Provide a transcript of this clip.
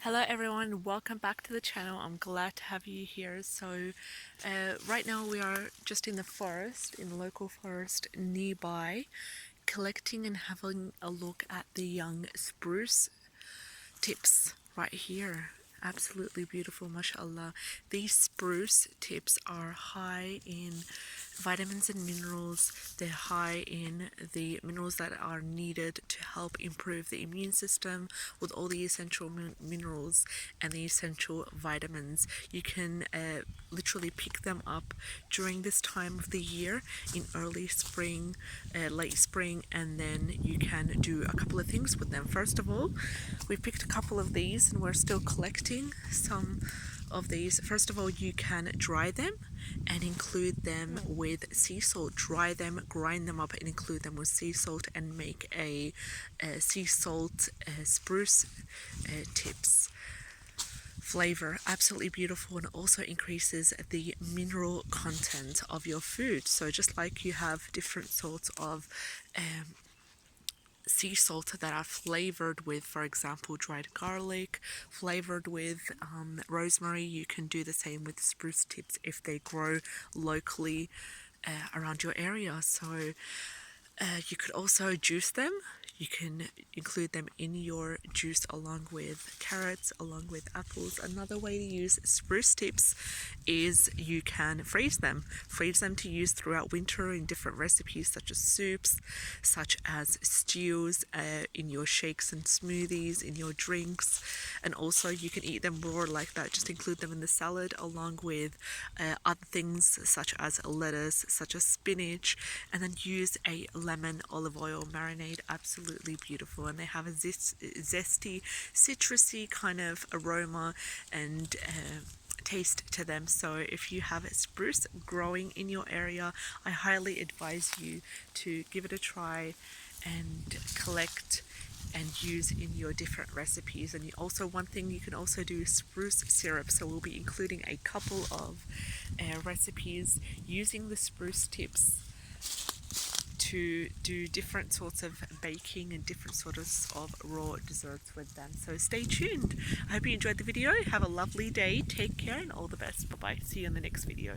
Hello everyone, welcome back to the channel. I'm glad to have you here. Right now we are just in the forest, in the local forest nearby, collecting and having a look at the young spruce tips right here. Absolutely beautiful, mashallah. These spruce tips are high in vitamins and minerals. They're high in the minerals that are needed to help improve the immune system with all the essential minerals and the essential vitamins. You can literally pick them up during this time of the year in early spring, late spring, and then you can do a couple of things with them. First of all, we picked a couple of these and we're still collecting some of these. First of all, you can dry them and include them with sea salt. Dry them, grind them up, and include them with sea salt, and make a sea salt spruce tips flavor. Absolutely beautiful, and also increases the mineral content of your food. So just like you have different sorts of sea salt that are flavored with, for example, dried garlic, flavored with rosemary, you can do the same with spruce tips if they grow locally around your area. You could also juice them. You can include them in your juice along with carrots, along with apples. Another way to use spruce tips is you can freeze them. Freeze them to use throughout winter in different recipes such as soups, such as stews, in your shakes and smoothies, in your drinks. And also you can eat them raw like that. Just include them in the salad along with other things such as lettuce, such as spinach, and then use a lemon olive oil marinade. Absolutely beautiful, and they have a zesty, citrusy kind of aroma and taste to them. So if you have spruce growing in your area, I highly advise you to give it a try and collect and use in your different recipes. And also, one thing you can also do is spruce syrup. So we'll be including a couple of recipes using the spruce tips to do different sorts of baking and different sorts of raw desserts with them. So stay tuned. I hope you enjoyed the video. Have a lovely day. Take care and all the best. Bye bye. See you in the next video.